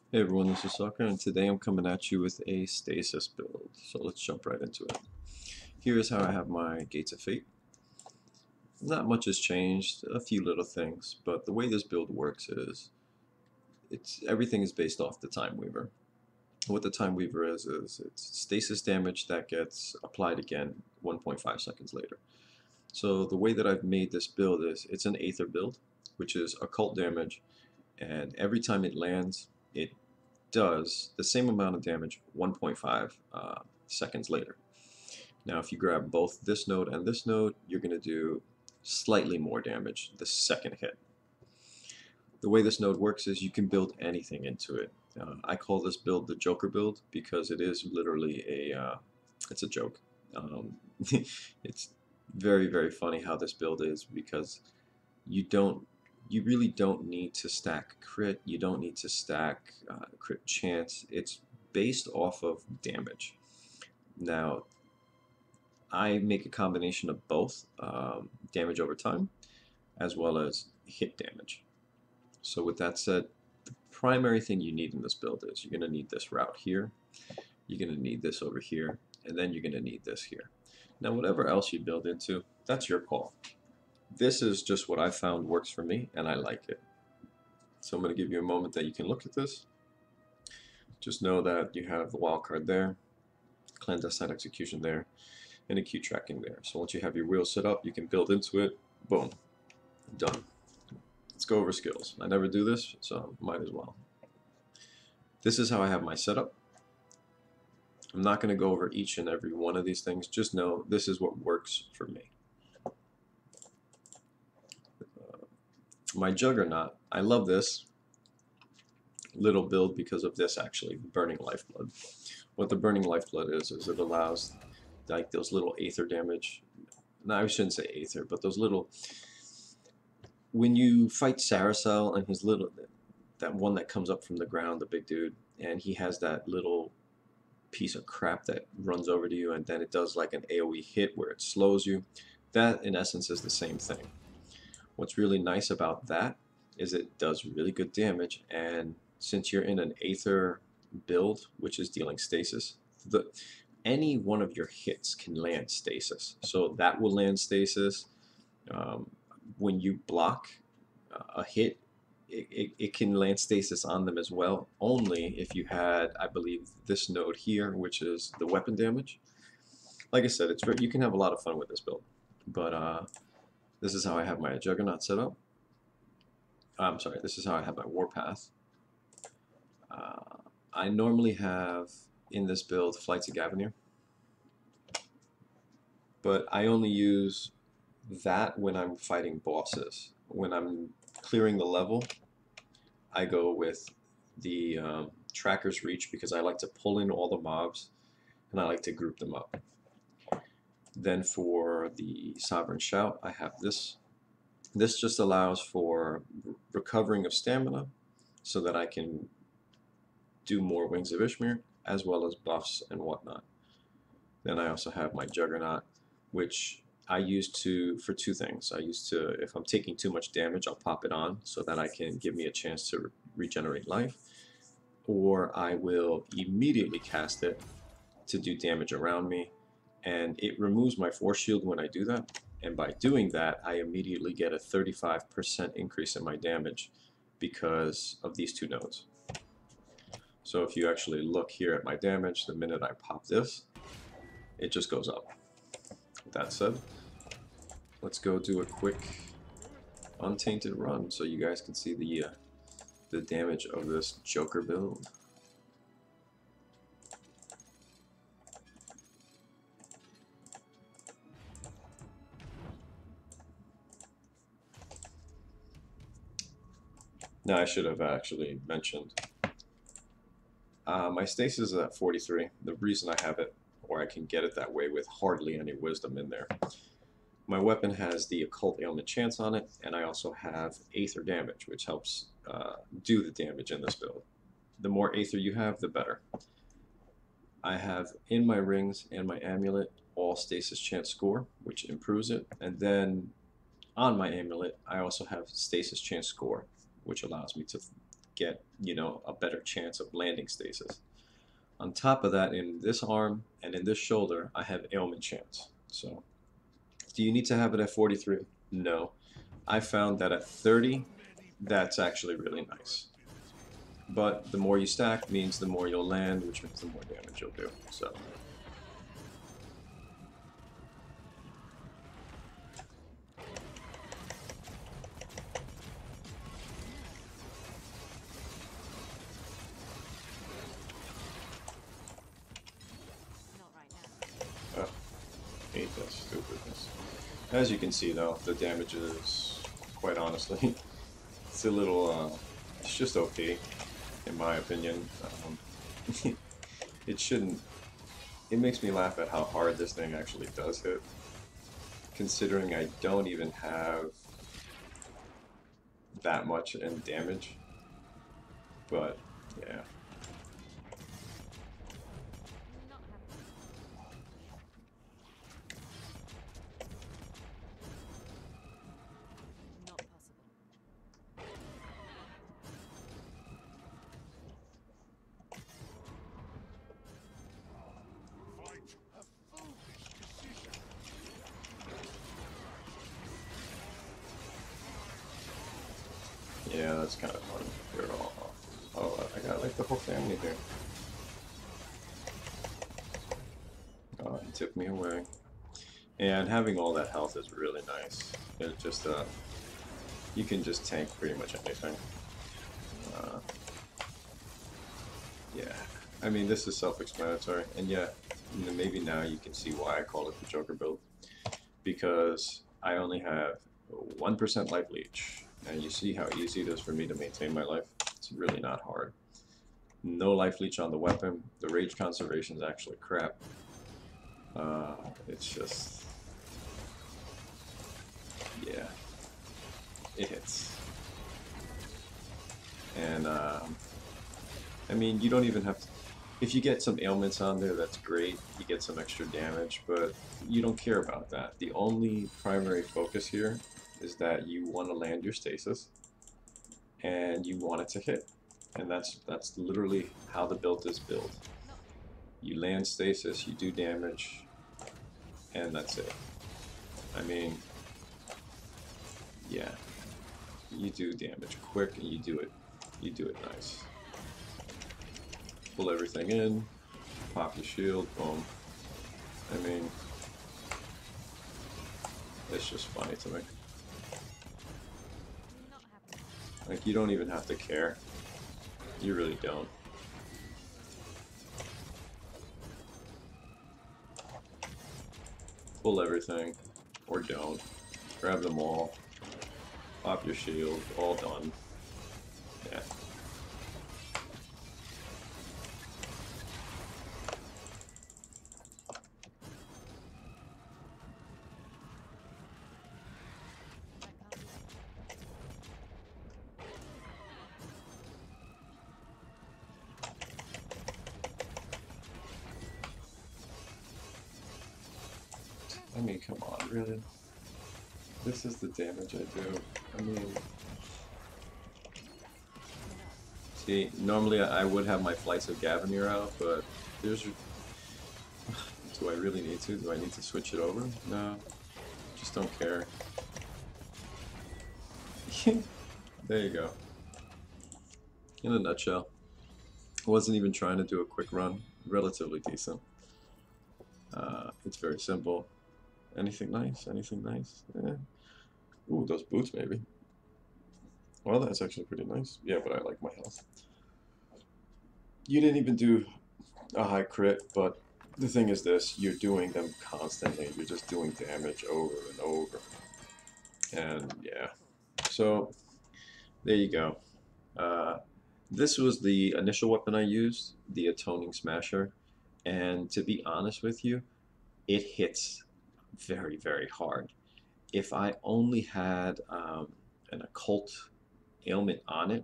Hey everyone, this is Soccer, and today I'm coming at you with a stasis build. So let's jump right into it. Here's how I have my Gates of Fate. Not much has changed, a few little things, but the way this build works is everything is based off the Time Weaver. What the Time Weaver is it's stasis damage that gets applied again 1.5 seconds later. So the way that I've made this build is it's an Aether build, which is occult damage, and every time it lands, it does the same amount of damage 1.5 seconds later. Now, if you grab both this node and this node, you're going to do slightly more damage the second hit. The way this node works is you can build anything into it. I call this build the Joker build because it is literally it's a joke. Um, it's very funny how this build is because you don't you really don't need to stack crit. You don't need to stack crit chance. It's based off of damage. Now, I make a combination of both damage over time as well as hit damage. So with that said, the primary thing you need in this build is you're going to need this route here, you're going to need this over here, and then you're going to need this here. Now, whatever else you build into, that's your call. This is just what I found works for me, and I like it. So I'm going to give you a moment that you can look at this. Just know that you have the wildcard there, clandestine execution there, and acute tracking there. So once you have your wheel set up, you can build into it. Boom, done. Let's go over skills. I never do this, so might as well. This is how I have my setup. I'm not going to go over each and every one of these things. Just know this is what works for me. My Juggernaut, I love this little build because of this actually, Burning Lifeblood. What the Burning Lifeblood is it allows like those little Aether damage. No, I shouldn't say Aether, but those little. When you fight Saracel and his little, that one that comes up from the ground, the big dude, and he has that little piece of crap that runs over to you, and then it does like an AoE hit where it slows you. That, in essence, is the same thing. What's really nice about that is it does really good damage, and since you're in an Aether build, which is dealing stasis, any one of your hits can land stasis. So that will land stasis. Um, when you block a hit, it can land stasis on them as well, only if you had, I believe, this node here, which is the weapon damage. Like I said, you can have a lot of fun with this build, but this is how I have my Juggernaut set up. I'm sorry, this is how I have my Warpath. I normally have in this build Flights of Gavanir, but I only use that when I'm fighting bosses. When I'm clearing the level, I go with the Tracker's Reach because I like to pull in all the mobs and I like to group them up. Then for the Sovereign Shout, I have this. This just allows for recovering of stamina so that I can do more Wings of Ishmir as well as buffs and whatnot. Then I also have my Juggernaut, which I use for two things. I use to, if I'm taking too much damage, I'll pop it on so that I can give me a chance to regenerate life, or I will immediately cast it to do damage around me, and it removes my force shield when I do that, and by doing that, I immediately get a 35% increase in my damage because of these two nodes. So if you actually look here at my damage, the minute I pop this, it just goes up. With that said, let's go do a quick untainted run so you guys can see the damage of this Joker build. Now I should have actually mentioned my stasis is at 43. The reason I have it, or I can get it that way with hardly any wisdom in there. My weapon has the occult ailment chance on it, and I also have Aether damage, which helps do the damage in this build. The more Aether you have, the better. I have in my rings and my amulet all stasis chance score, which improves it, and then on my amulet I also have stasis chance score, which allows me to get, a better chance of landing stasis. On top of that, in this arm and in this shoulder, I have ailment chance. So, do you need to have it at 43? No. I found that at 30, that's actually really nice. But the more you stack means the more you'll land, which means the more damage you'll do. So. Oh, hate that stupidness. As you can see though, the damage is, quite honestly, it's a little, it's just OP, in my opinion. It shouldn't, it makes me laugh at how hard this thing actually does hit, considering I don't even have that much in damage, but yeah. Yeah, that's kind of fun. They're all off. Oh, I got like the whole family there. Oh, he took me away. And having all that health is really nice. It's just, you can just tank pretty much anything. Yeah, I mean, this is self-explanatory. And yeah, maybe now you can see why I call it the Joker build. Because I only have 1% life leech. And you see how easy it is for me to maintain my life. It's really not hard. No life leech on the weapon. The rage conservation is actually crap. It's just... yeah. It hits. And, I mean, you don't even have to... if you get some ailments on there, that's great. You get some extra damage, but you don't care about that. The only primary focus here is that you want to land your stasis, and you want it to hit. And that's literally how the build is built. You land stasis, you do damage, and that's it. I mean, yeah, you do damage quick, and you do it nice. Pull everything in, pop your shield, boom. I mean, it's just funny to me. Like, you don't even have to care. You really don't. Pull everything, or don't. Grab them all. Pop your shield, all done. Yeah. I mean, come on, really? This is the damage I do. I mean... see, normally I would have my Flights of Gavanir out, but there's... do I really need to? Do I need to switch it over? No. Just don't care. There you go. In a nutshell. I wasn't even trying to do a quick run. Relatively decent. It's very simple. Anything nice? Anything nice? Yeah. Ooh, those boots maybe. Well, that's actually pretty nice. Yeah, but I like my health. You didn't even do a high crit, but the thing is this, you're doing them constantly. You're just doing damage over and over. And yeah. So, there you go. This was the initial weapon I used, the Atoning Smasher. And to be honest with you, it hits very, very hard. If I only had an occult ailment on it,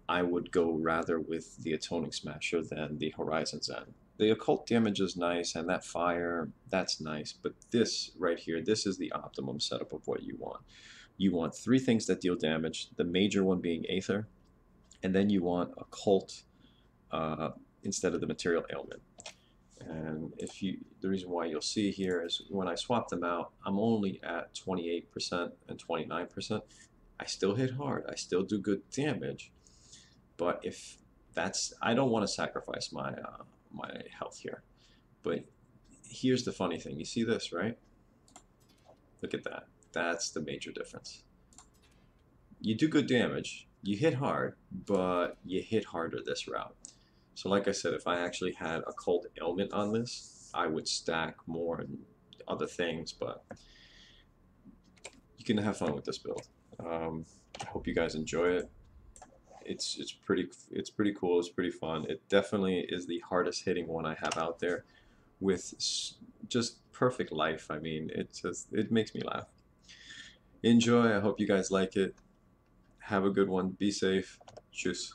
I would go rather with the Atoning Smasher than the Horizon's End. The occult damage is nice, and that fire, that's nice, but this right here, this is the optimum setup of what you want. You want 3 things that deal damage, the major one being Aether, and then you want occult instead of the material ailment. And the reason why you'll see here is when I swap them out, I'm only at 28% and 29%. I still hit hard, I still do good damage, but I don't want to sacrifice my health here. But here's the funny thing, you see this, right? Look at that. That's the major difference. You do good damage, you hit hard, but you hit harder this route. So like I said, if I actually had occult ailment on this, I would stack more and other things, but you can have fun with this build. I hope you guys enjoy it. It's pretty cool. It's pretty fun. It definitely is the hardest hitting one I have out there, with just perfect life. I mean, it makes me laugh. Enjoy. I hope you guys like it. Have a good one. Be safe. Tschüss.